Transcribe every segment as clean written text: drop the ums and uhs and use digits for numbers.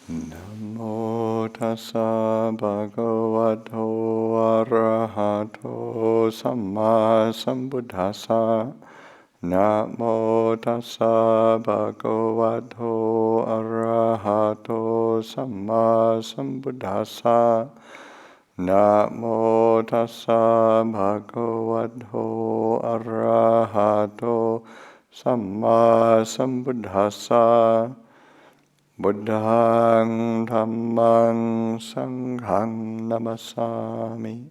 Namo tassa bhagavato arahato samma sambuddhassa. Namo tassa bhagavato arahato samma sambuddhassa. Namo tassa bhagavato arahato samma sambuddhassa. Buddhaṃ Dhammaṃ Sanghaṃ Namasami.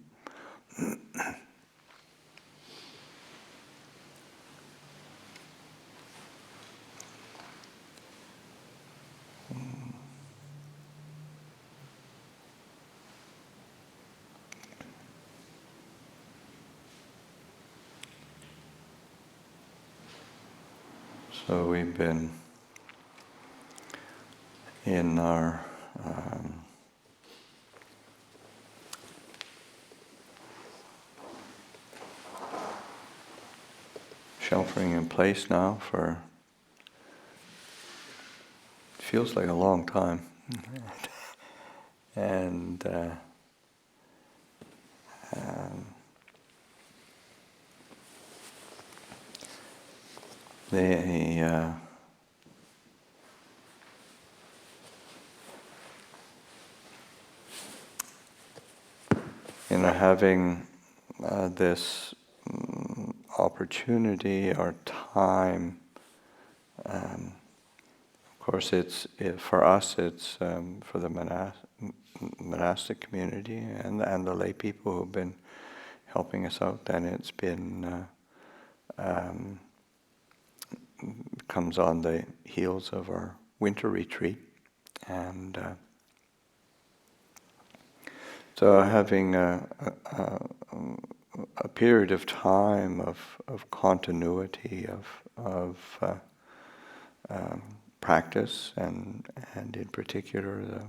So we've been in our sheltering in place now for, feels like a long time. And having this opportunity or time, of course for us it's for the monastic community and the lay people who've been helping us out, then it's been comes on the heels of our winter retreat, and so having a period of time of continuity of practice and in particular the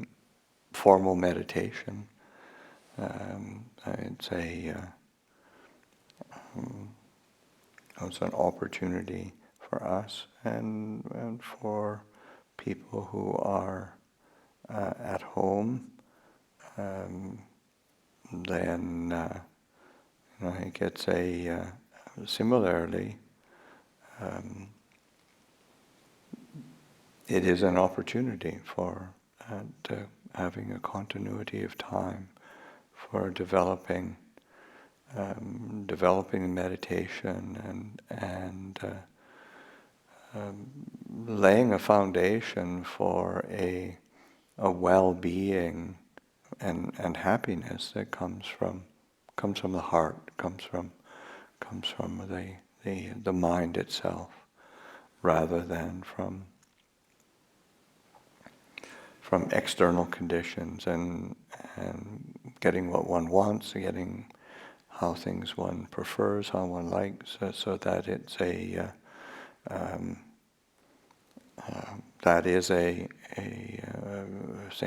formal meditation. It's an opportunity for us and for people who are at home. Then I think it's similarly it is an opportunity for having a continuity of time for developing meditation and laying a foundation for a well-being and happiness that comes from the heart, comes from the mind itself, rather than from external conditions and getting what one wants, getting how things one prefers, how one likes, so that it's that is say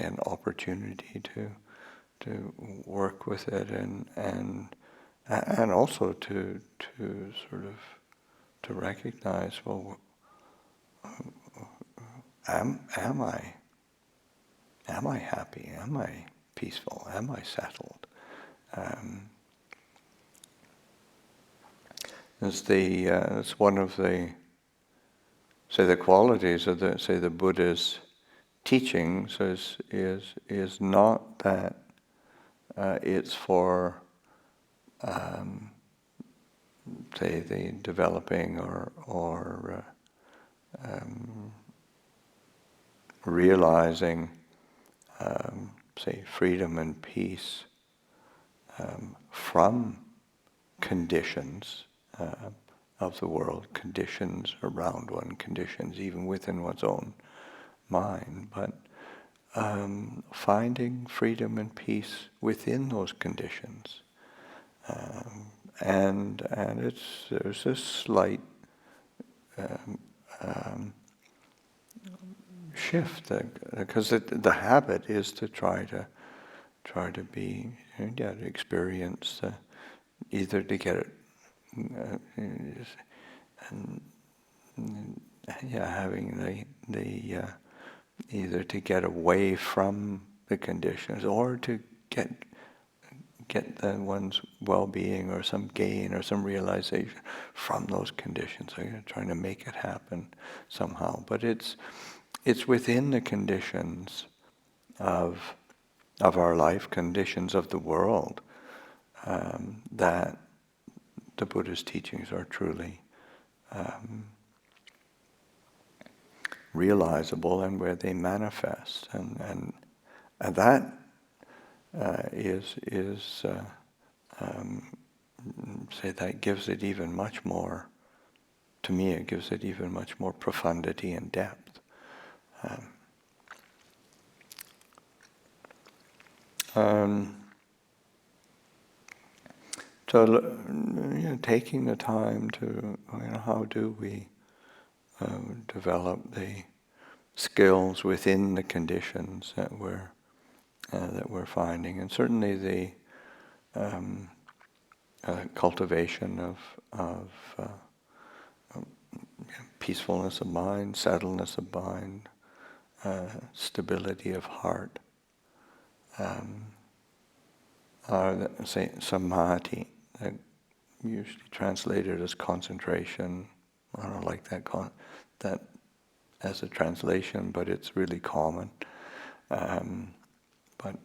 an opportunity to work with it and also to sort of to recognize, well, am I happy? Am I peaceful? Am I settled? It's one of the qualities of the Buddha's teachings is not that it's for say the developing or realizing say freedom and peace from conditions of the world, conditions around one, conditions even within one's own mind, but finding freedom and peace within those conditions, and there's this slight shift because the habit is to try to be to experience either to get it and having the either to get away from the conditions or to get the one's well-being or some gain or some realization from those conditions. So you're trying to make it happen somehow. But it's within the conditions of our life, conditions of the world, that the Buddha's teachings are truly realizable and where they manifest. And that say that gives it even much more, to me it gives it even much more profundity and depth. So taking the time to, how do we develop the skills within the conditions that we're finding, and certainly the cultivation of peacefulness of mind, settledness of mind, stability of heart, are say samadhi, usually translated as concentration. I don't like that as a translation, but it's really common. But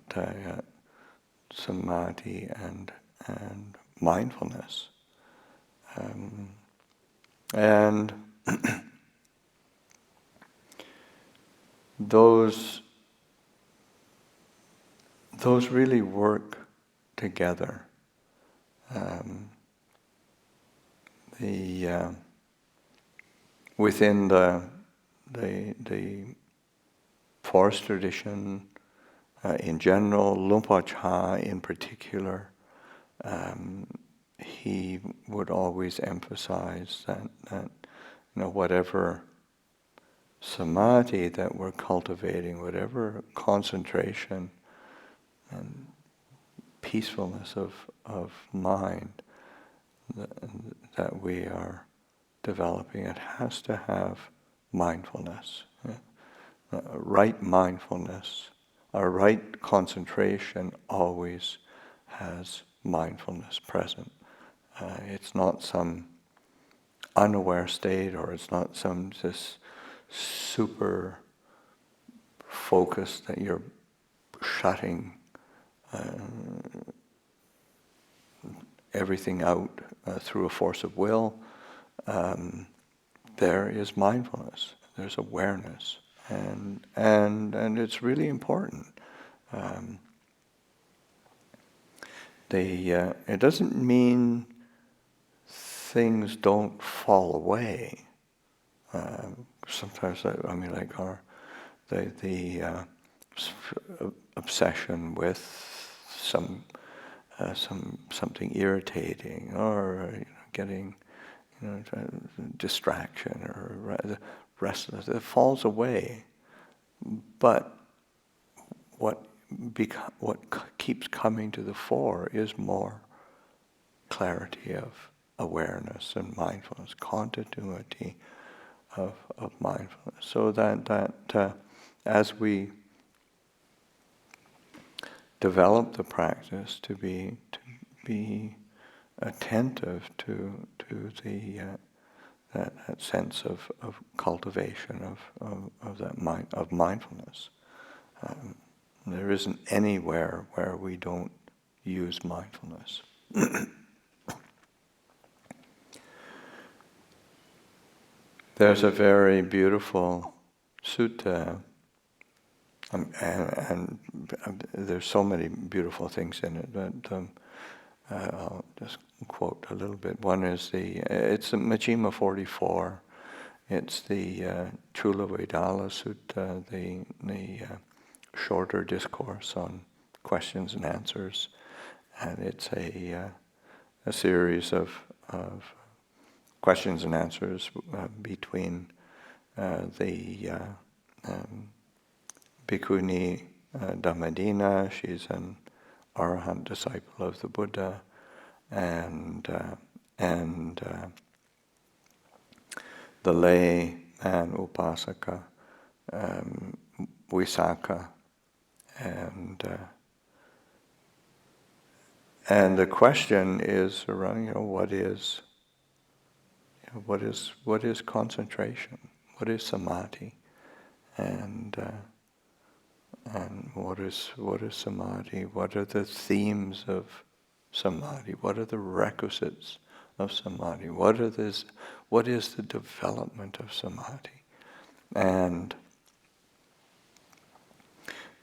samadhi and mindfulness, and those really work together. Within the forest tradition in general, Lumpur Cha in particular, he would always emphasize that whatever samadhi that we're cultivating, whatever concentration and peacefulness of mind that we are developing, it has to have mindfulness. Right mindfulness, our right concentration always has mindfulness present. It's not some unaware state, or it's not some just super focus that you're shutting everything out through a force of will. There is mindfulness. There's awareness, and it's really important. It doesn't mean things don't fall away. Sometimes, the obsession with something irritating, or getting distraction or restlessness, it falls away. But what keeps coming to the fore is more clarity of awareness and mindfulness, continuity of mindfulness. So that as we develop the practice to be attentive to that sense of cultivation of that mind, of mindfulness. There isn't anywhere where we don't use mindfulness. There's a very beautiful sutta, and there's so many beautiful things in it, but I'll just quote a little bit. One is it's the Majjhima 44. It's the Chula Vedala Sutta, the shorter discourse on questions and answers, and it's a series of questions and answers between the Bhikkhuni Dhammadina. She's an Arahant disciple of the Buddha, and the lay man Upasaka, Visakha, and the question is around, what is concentration? What is samadhi? And what is samadhi? What are the themes of samadhi? What are the requisites of samadhi? What is the development of samadhi? And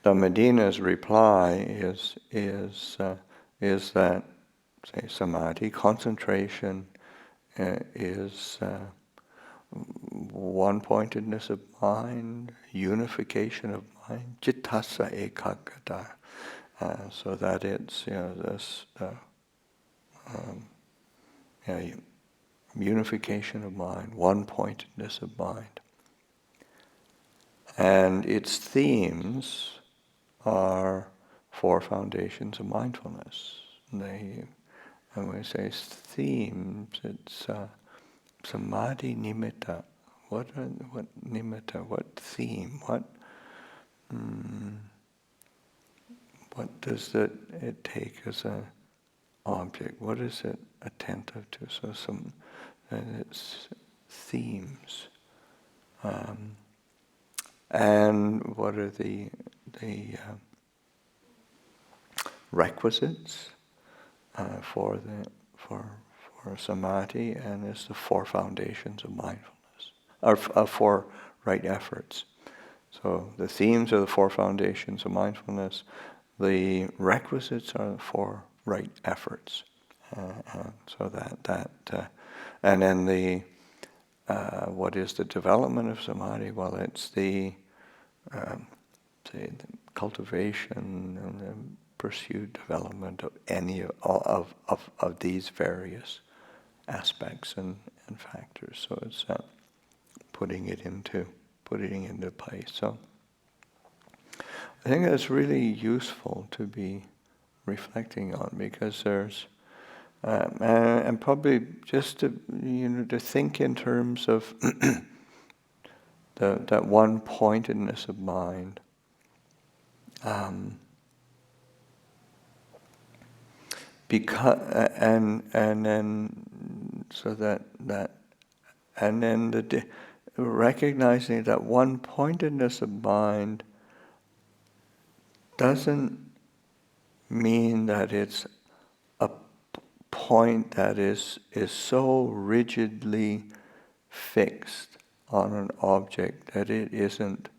the Medina's reply is that, say, samadhi, concentration, is one-pointedness of mind, unification of mind, cittassa ekaggata, so that it's this unification of mind, one-pointedness of mind, and its themes are Four Foundations of Mindfulness. And when we say themes, it's samadhi nimitta. What nimitta? What theme? What does it take as an object? What is it attentive to? So it's themes, and what are the requisites for samadhi, and it's the Four Foundations of Mindfulness, or four right efforts. So the themes are the Four Foundations of Mindfulness. The requisites are the four right efforts. So and then what is the development of samadhi? Well, it's the say the cultivation and the pursued development of any of these various aspects and factors. So it's putting it into place. So I think that's really useful to be reflecting on, because there's and probably just to think in terms of that one-pointedness of mind. Because and then so that and then recognizing that one-pointedness of mind doesn't mean that it's a point that is so rigidly fixed on an object that it isn't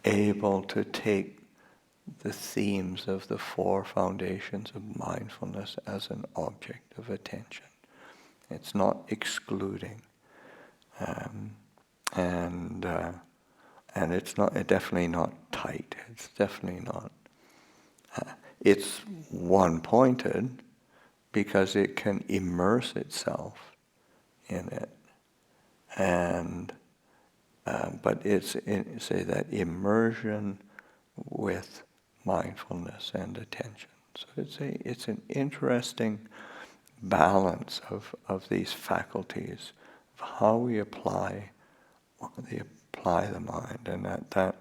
able to take the themes of the Four Foundations of Mindfulness as an object of attention. It's not excluding, and it's definitely not tight. It's definitely not. It's one-pointed because it can immerse itself in it, and but it's say that immersion with mindfulness and attention. So it's an interesting balance of these faculties, of how we apply the mind, and that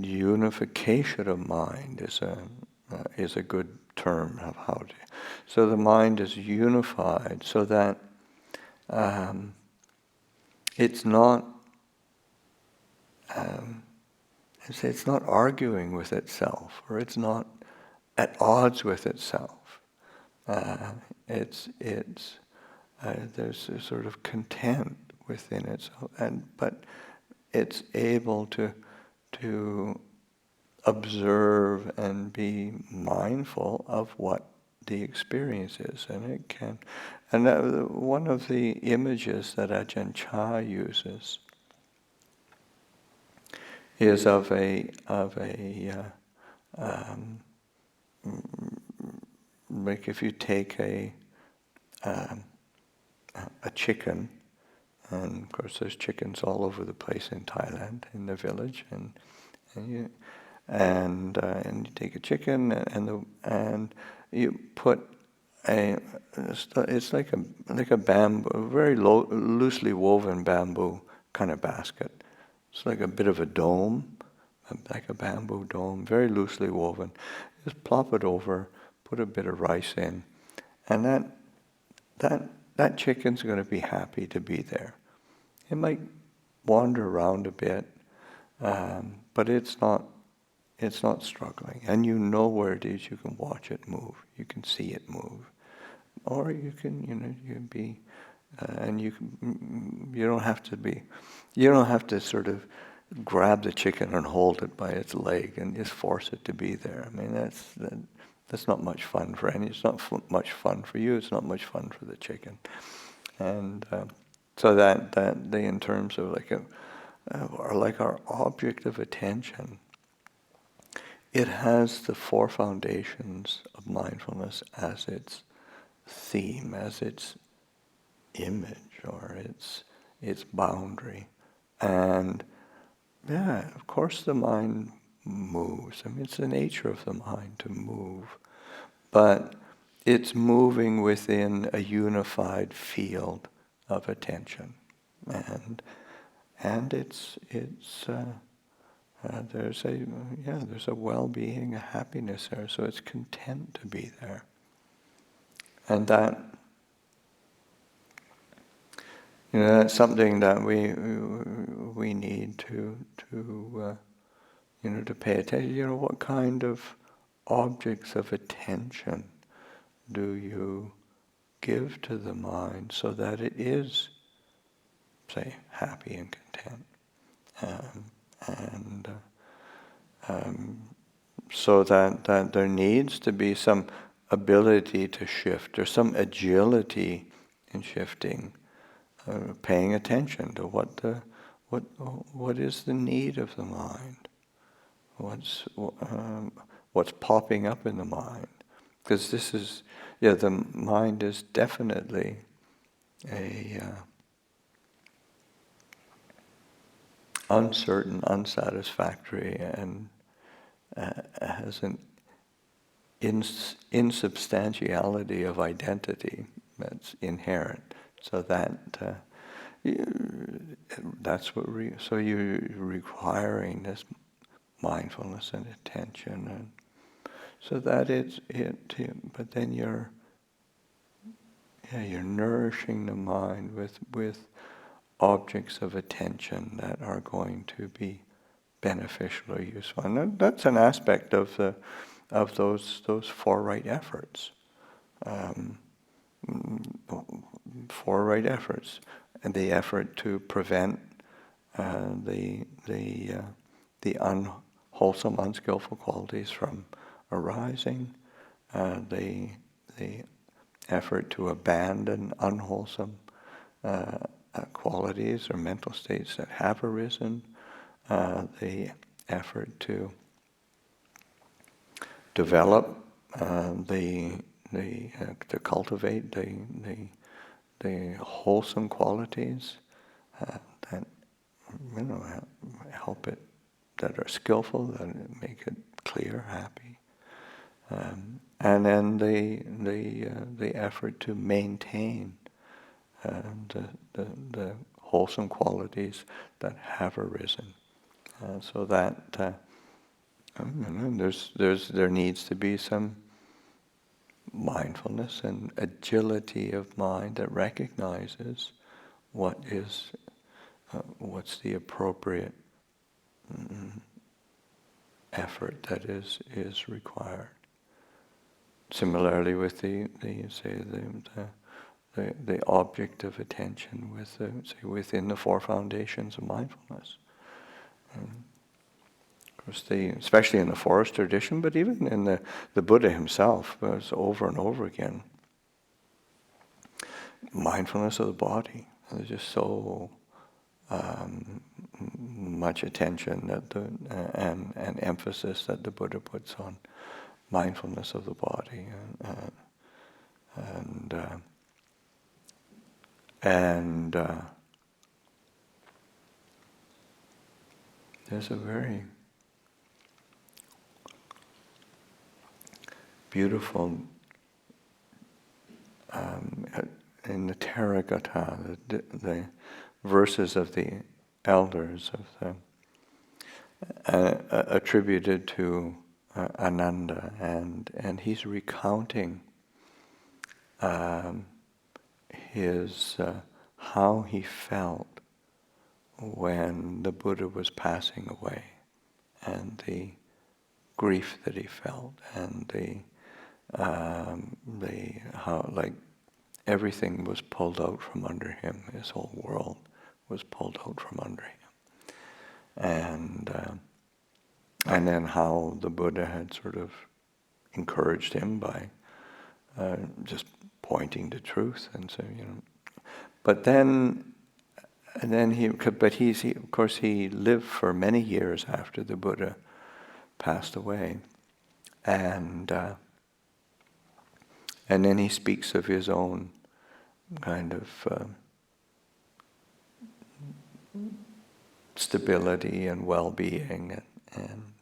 unification of mind is a good term of how to. So the mind is unified, so that it's not. It's not arguing with itself, or it's not at odds with itself. There's a sort of content within itself, but it's able to observe and be mindful of what the experience is, and it can. And one of the images that Ajahn Chah uses is of a like if you take a chicken, and of course there's chickens all over the place in Thailand, in the village, and you take a chicken and you put it's like a bamboo, very loosely woven bamboo kind of basket. It's like a bit of a dome, like a bamboo dome, very loosely woven. Just plop it over, put a bit of rice in, and that chicken's going to be happy to be there. It might wander around a bit, but it's not struggling. And you know where it is. You can watch it move. You can see it move. Or you can, you can be, and you don't have to sort of grab the chicken and hold it by its leg and just force it to be there. I mean, that's not much fun for any. It's not much fun for you. It's not much fun for the chicken. And so that in terms of like our object of attention, it has the four foundations of mindfulness as its theme, as its image or its boundary. And yeah, of course the mind moves. I mean, it's the nature of the mind to move. But it's moving within a unified field of attention. And there's a well-being, a happiness there, so it's content to be there. And that's something that we need to pay attention. What kind of objects of attention do you give to the mind so that it is, say, happy and content, so that there needs to be some ability to shift, or some agility in shifting, paying attention to what is the need of the mind, what's popping up in the mind, because the mind is definitely a uncertain, unsatisfactory, and has an insubstantiality of identity that's inherent. So that's what so you're requiring this mindfulness and attention, and so that but then you're nourishing the mind with objects of attention that are going to be beneficial or useful. And that's an aspect of those four right efforts. Four right efforts, and the effort to prevent the unwholesome, unskillful qualities from arising, the effort to abandon unwholesome qualities or mental states that have arisen, the effort to develop to cultivate the wholesome qualities that help it, that are skillful, that make it clear, happy, and then the effort to maintain the wholesome qualities that have arisen, so that there needs to be some mindfulness and agility of mind that recognizes what's the appropriate effort that is required. Similarly, with the object of attention, within the Four Foundations of Mindfulness. Of course, especially in the forest tradition, but even in the Buddha himself, was over and over again. Mindfulness of the body. There's just so much attention and emphasis that the Buddha puts on mindfulness of the body, and there's a very beautiful in the Therigatha, the verses of the elders of the attributed to Ananda, and he's recounting his how he felt when the Buddha was passing away, and the grief that he felt, and the how like everything was pulled out from under him. His whole world was pulled out from under him, and then how the Buddha had sort of encouraged him by just pointing to truth and so But then, and then of course he lived for many years after the Buddha passed away, and then he speaks of his own kind of stability and well-being and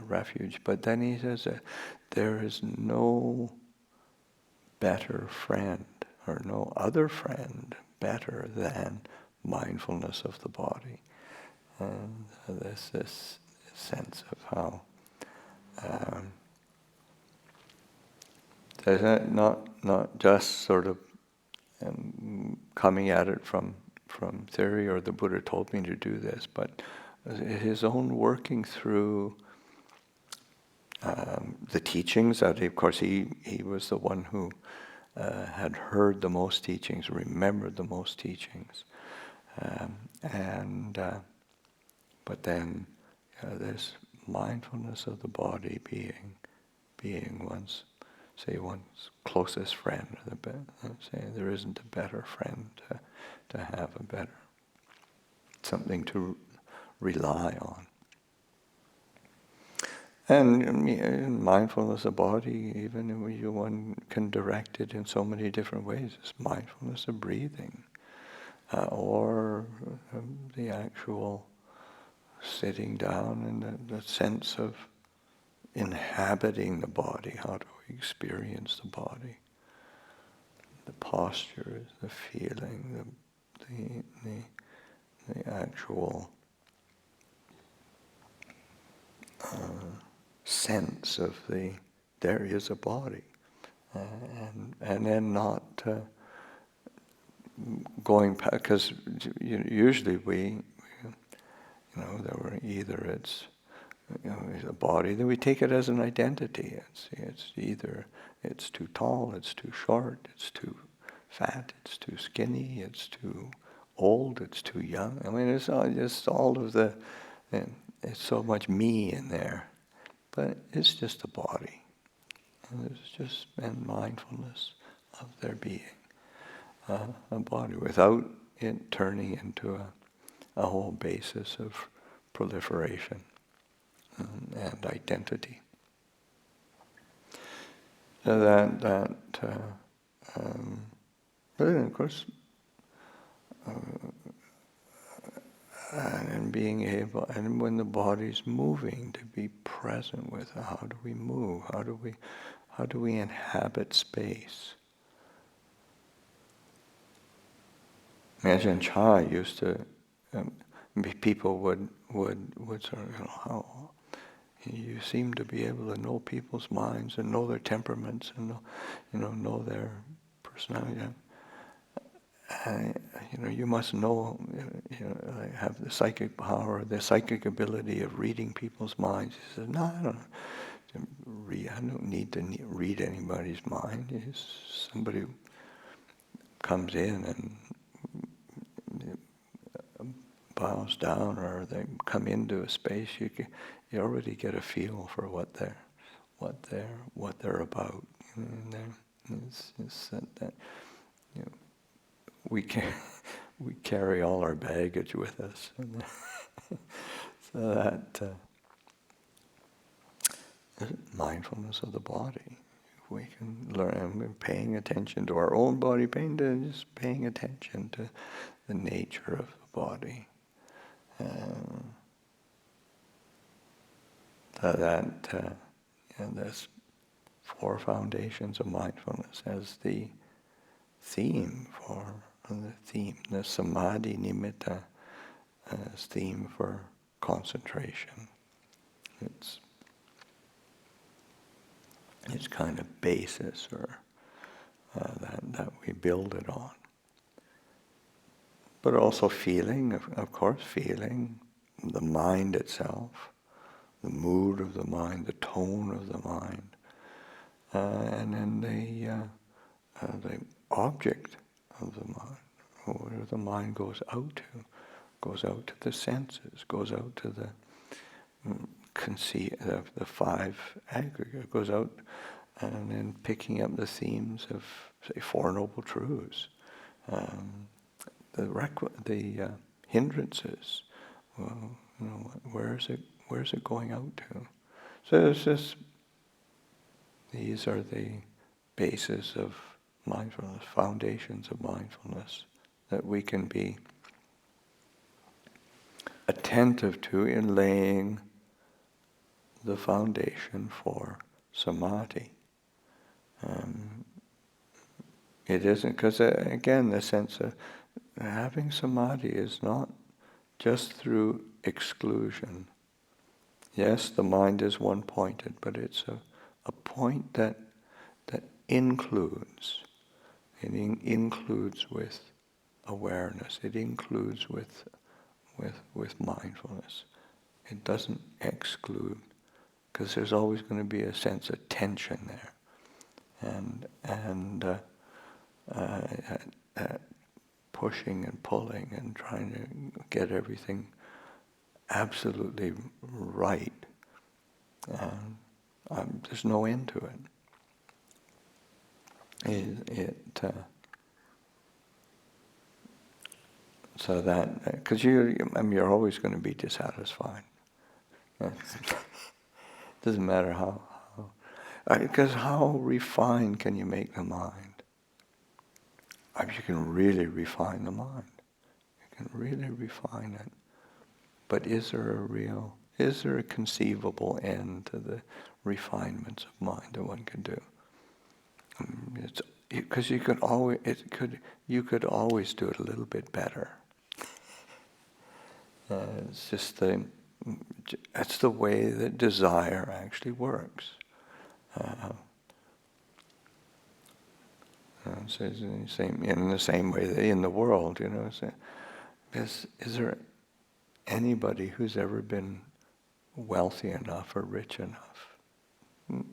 refuge. But then he says that there is no better friend or no other friend better than mindfulness of the body. And there's this sense of how there's not just sort of coming at it from theory or the Buddha told me to do this, but his own working through the teachings. That of course he was the one who had heard the most teachings, remembered the most teachings, but then this mindfulness of the body being one's closest friend. Say there isn't a better friend to have, a better something to rely on. And mindfulness of body, even one can direct it in so many different ways. It's mindfulness of breathing, or the actual sitting down and the sense of inhabiting the body. How do we experience the body? The posture, the feeling, the actual sense of there is a body, and then not going back, because usually we there were either it's a body, then we take it as an identity. It's either it's too tall, it's too short, it's too fat, it's too skinny, it's too old, it's too young. I mean, it's just all of the. It's so much me in there. But it's just a body. And it's just mindfulness of there being a body without it turning into a whole basis of proliferation and identity. So but then of course, and being able, and when the body's moving, to be present with how do we move? How do we inhabit space? Ajahn Chah used to, people would sort of, how you seem to be able to know people's minds and know their temperaments and know their personality. You must know, have the psychic power, the psychic ability of reading people's minds. He says, no, I don't need to read anybody's mind. It's somebody who comes in and bows down, or they come into a space, you already get a feel for what they're about. It's that we carry all our baggage with us, so that mindfulness of the body. We can learn, paying attention to our own body, just paying attention to the nature of the body. So that there's Four Foundations of Mindfulness as the theme the samadhi nimitta theme for concentration. It's kind of basis or that we build it on. But also feeling, of course, feeling the mind itself, the mood of the mind, the tone of the mind, and then the object of the mind, where the mind goes out to the senses, goes out to the conceit of the five aggregate, goes out and then picking up the themes of, say, Four Noble Truths, the hindrances. Well, where is it going out to? So it's just, these are the basis of mindfulness, foundations of mindfulness that we can be attentive to in laying the foundation for samadhi. It isn't, because again, the sense of having samadhi is not just through exclusion. Yes, the mind is one-pointed, but it's a point that includes. It includes with awareness. It includes with mindfulness. It doesn't exclude, because there's always going to be a sense of tension there, and pushing and pulling and trying to get everything absolutely right. There's no end to it. So that, because you're always going to be dissatisfied. It doesn't matter how, because how refined can you make the mind? You can really refine the mind. You can really refine it. But is there a conceivable end to the refinements of mind that one can do? Because you could always do it a little bit better. It's just that's the way that desire actually works. So it's in the same way that in the world, is there anybody who's ever been wealthy enough or rich enough? No,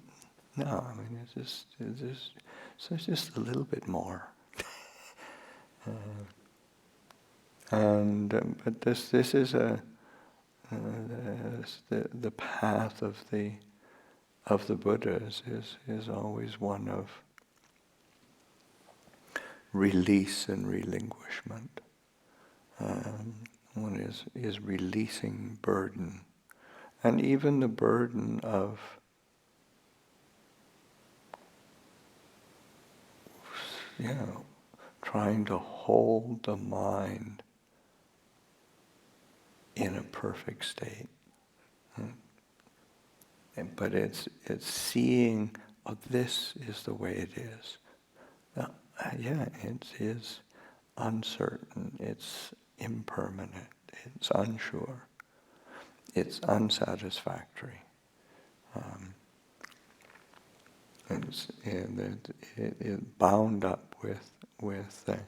I mean, it's just a little bit more. But this is the path of the Buddhas is always one of release and relinquishment. One is releasing burden, and even the burden of trying to hold the mind in a perfect state. But it's seeing, this is the way it is. It is uncertain, it's impermanent, it's unsure, it's unsatisfactory. It's bound up with the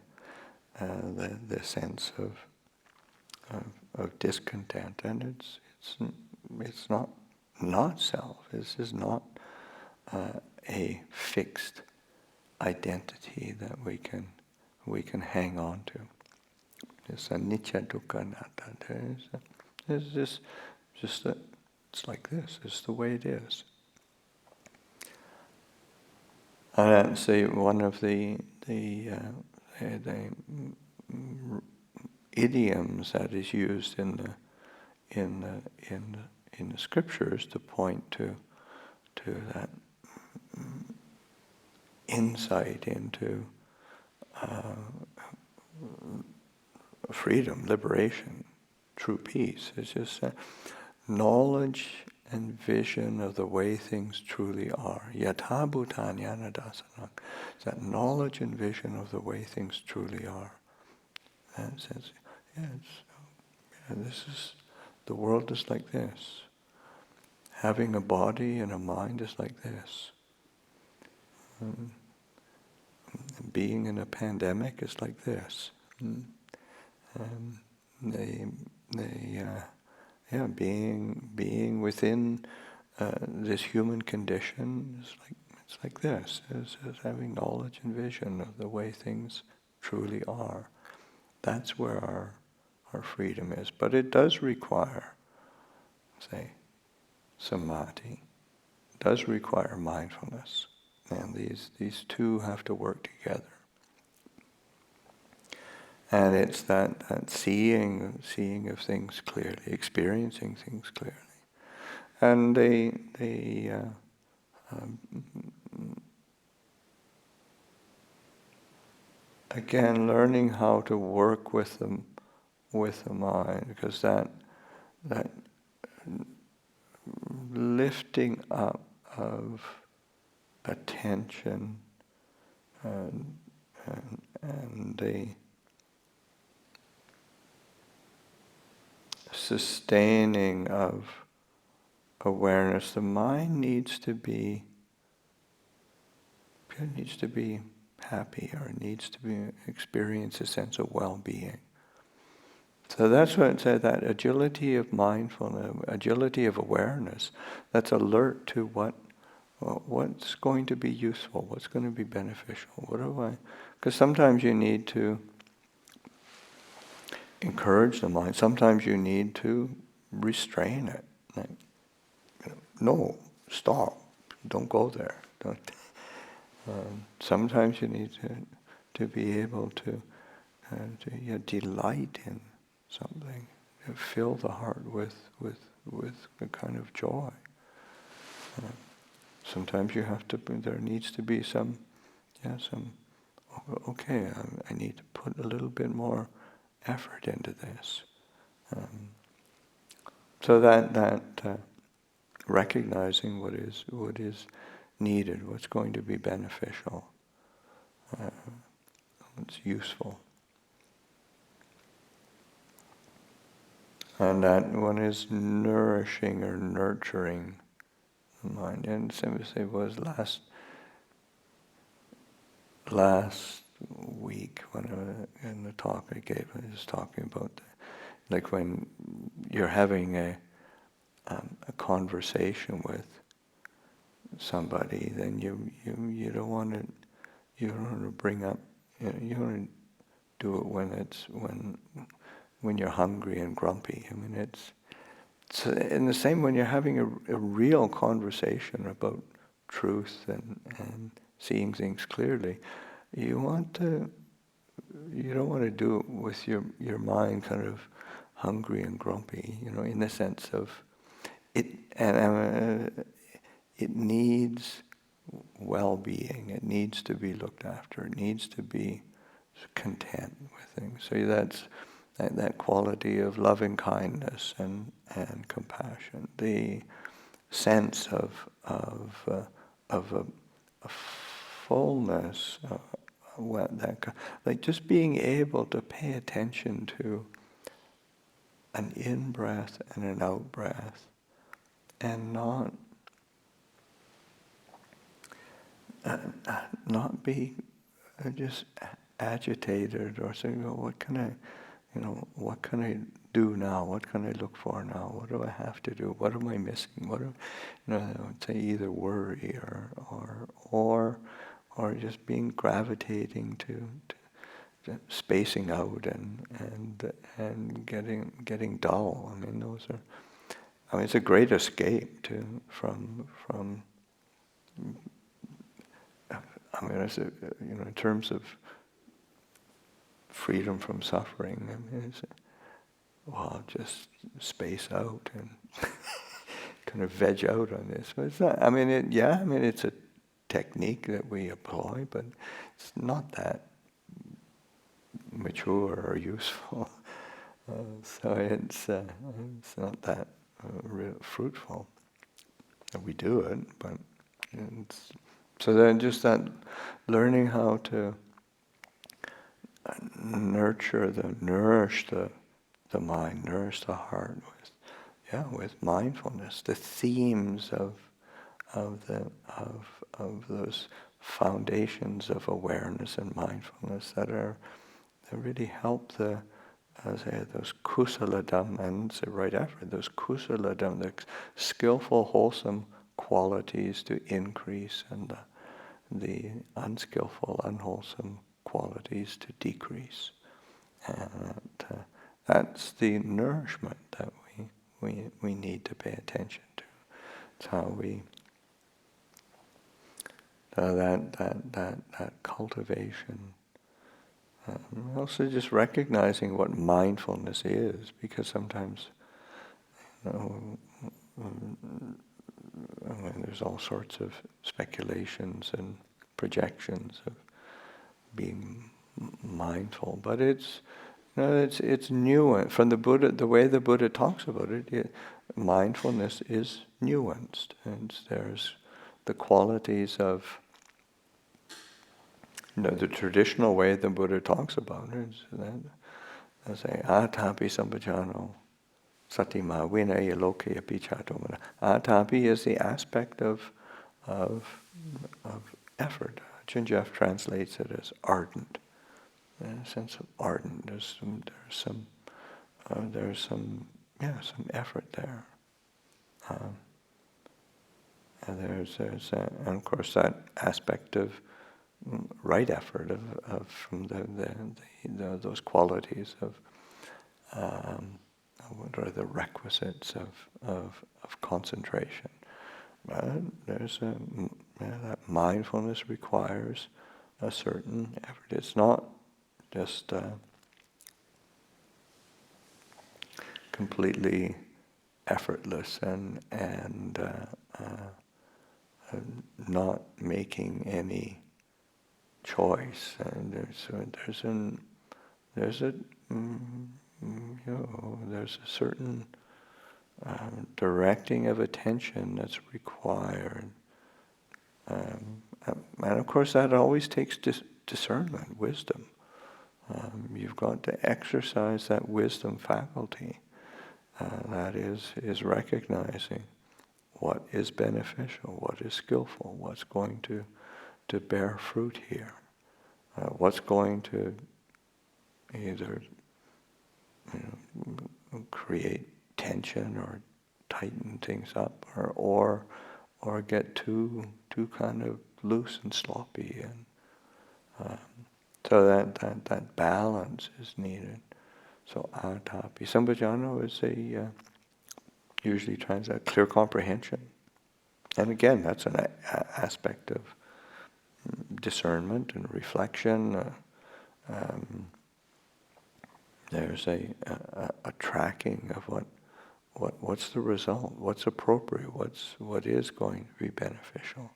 sense of discontent, and it's not self. This is not a fixed identity that we can hang on to. It's anicca dukkha anatta. It's it's like this. It's the way it is. And that's one of the idioms that is used in the scriptures to point to that insight into freedom, liberation, true peace. It's just knowledge and vision of the way things truly are. Yatha bhutanyana dasanam. It's that knowledge and vision of the way things truly are. And it says, this is, the world is like this. Having a body and a mind is like this. Being in a pandemic is like this. Being within this human condition is like this. It's having knowledge and vision of the way things truly are. That's where our freedom is. But it does require, say, samadhi. It does require mindfulness. And these two have to work together. And it's that seeing of things clearly, experiencing things clearly. And again, learning how to work with the mind, because that lifting up of attention and the sustaining of awareness, the mind needs to be happy, or needs to experience a sense of well-being. So that's what it said, that agility of mindfulness, agility of awareness, that's alert to what's going to be useful, what's going to be beneficial, because sometimes you need to encourage the mind, sometimes you need to restrain it. Like, no, stop, don't go there. Don't. Sometimes you need to be able to delight in something, to fill the heart with a kind of joy. Sometimes there needs to be some, okay, I need to put a little bit more effort into this. So that recognizing what is needed, what's going to be beneficial, what's useful. And that one is nourishing or nurturing the mind. And Sembuse was last week when in the talk I gave, I was talking about like when you're having a conversation with somebody, then you don't want to bring up, you want to do it when you're hungry and grumpy. I mean, it's in the same when you're having a real conversation about truth and seeing things clearly, you don't want to do it with your mind kind of hungry and grumpy, in the sense of it, and it needs well-being, it needs to be looked after, it needs to be content with things. So that's that quality of loving kindness and compassion, the sense of a fullness, like just being able to pay attention to an in-breath and an out-breath, and not be just agitated or saying, what can I do now? What can I look for now? What do I have to do? What am I missing? I would say either worry or just being gravitating to spacing out and getting dull. I mean, it's a great escape from. In terms of freedom from suffering, just space out and kind of veg out on this. But it's not. It's a technique that we employ, but it's not that mature or useful. So it's not that real fruitful. we do it, but it's, so then just that learning how to nourish the mind, nourish the heart with mindfulness, the themes of those foundations of awareness and mindfulness that really help those kusaladam, and it's the right effort, those kusaladam, the skillful, wholesome qualities to increase, and the unskillful, unwholesome qualities to decrease. And that's the nourishment that we need to pay attention to. It's how we that cultivation. Also, just recognizing what mindfulness is, because sometimes, there's all sorts of speculations and projections of being mindful, but it's nuanced. From the Buddha, the way the Buddha talks about it, mindfulness is nuanced, and there's the qualities of the traditional way the Buddha talks about it. Is that I say atapi sampajano satima vinaya lokaya pichatomana. Atapi is the aspect of effort. Ajahn Jeff translates it as ardent. In a sense of ardent. There's some effort there. And and of course that aspect of right effort of from those qualities of what are the requisites of concentration. There's that mindfulness requires a certain effort. It's not just completely effortless and not making any choice. And there's a certain directing of attention that's required, and of course that always takes discernment, wisdom. You've got to exercise that wisdom faculty. That is recognizing what is beneficial, what is skillful, what's going to bear fruit here, what's going to either create tension or tighten things up, or get too kind of loose and sloppy, and so that balance is needed. So atapi sampajano is usually translated clear comprehension, and again that's an aspect of discernment and reflection. There's a tracking of what's the result, what's appropriate, what is going to be beneficial.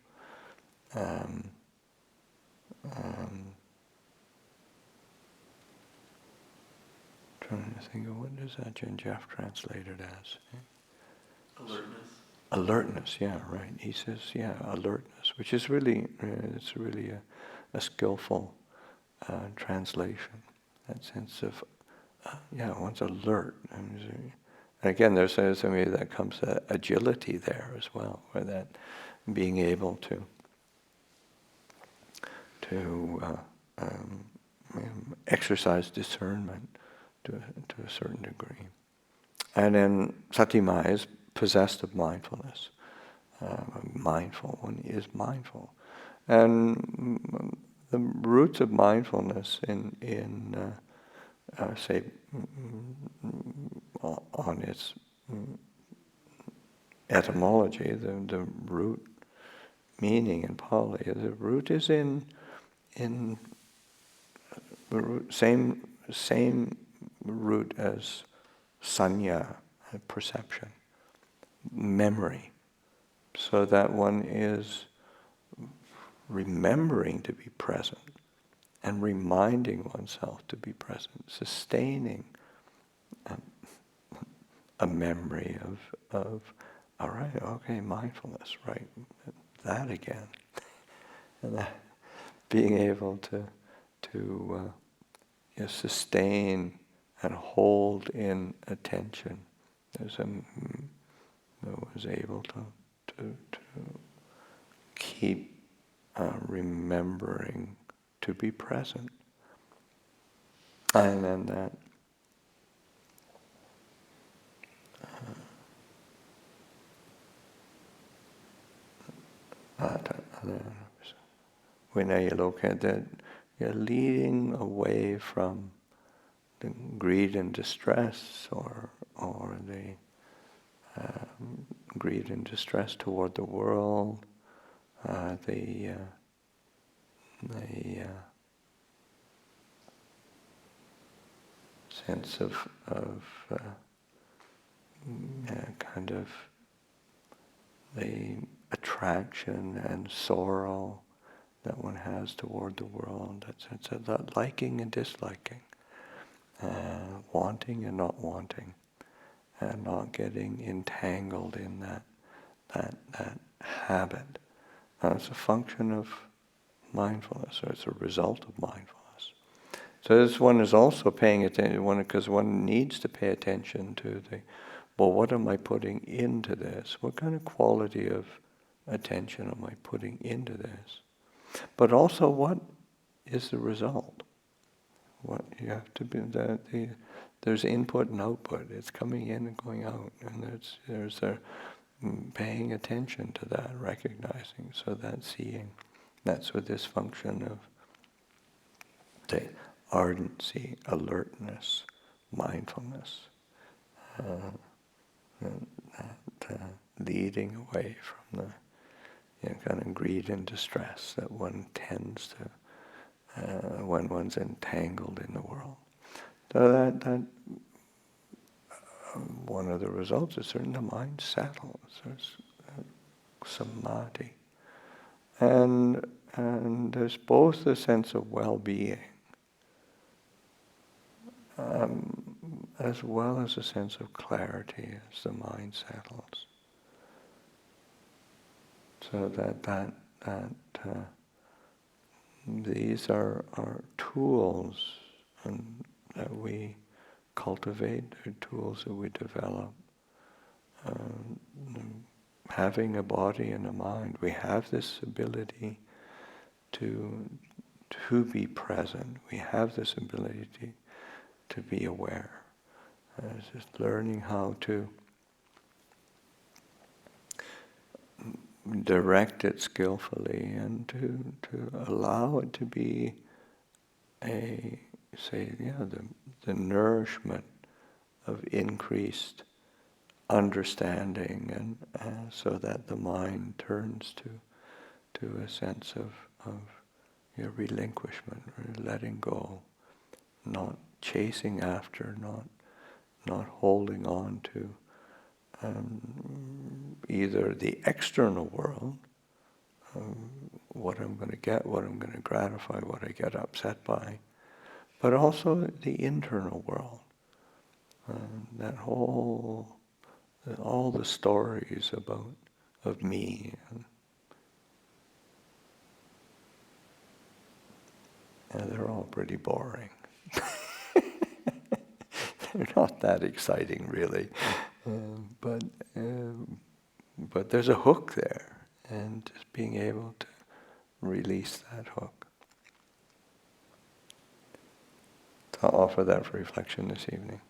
Trying to think of what does Ajahn Jeff translate it as? Alertness. Alertness, yeah, right. He says, alertness, which is really, it's really a skillful translation. That sense of, one's alert. And again, there's something that comes agility there as well, where that being able to exercise discernment to a certain degree. And then satima is possessed of mindfulness. Mindful, one is mindful. And the roots of mindfulness in say, on its etymology, the root meaning in Pali, the root is in the root, same root as sanya, perception, memory, so that one is remembering to be present and reminding oneself to be present, sustaining a memory of all right, okay, mindfulness, right, that again. And that, being able to sustain and hold in attention. I was able to keep remembering to be present. And then that when you look at that, you're leading away from the greed and distress, or the greed and distress toward the world, the sense of kind of the attraction and sorrow that one has toward the world, that sense of that liking and disliking, wanting and not wanting, and not getting entangled in that habit. It's a function of mindfulness, or it's a result of mindfulness. So this one is also paying attention, because one needs to pay attention to well, what am I putting into this? What kind of quality of attention am I putting into this? But also, what is the result? What you have to be there's input and output. It's coming in and going out, and there's a paying attention to that, recognizing, so that seeing. That's what this function of the ardency, alertness, mindfulness, and that leading away from the kind of greed and distress that one tends to when one's entangled in the world. So that one of the results is certainly the mind settles. There's samadhi, and there's both a sense of well-being, as well as a sense of clarity as the mind settles. So that these are tools that we cultivate, they're tools that we develop. Having a body and a mind, we have this ability to be present. We have this ability to be aware. It's just learning how to direct it skillfully, and to allow it to be the nourishment of increased understanding, and so that the mind turns to a sense of relinquishment, or letting go, not chasing after, not holding on to either the external world, what I'm going to get, what I'm going to gratify, what I get upset by, but also the internal world. All the stories of me, and they're all pretty boring. They're not that exciting, really, but there's a hook there, and just being able to release that hook. So I'll offer that for reflection this evening.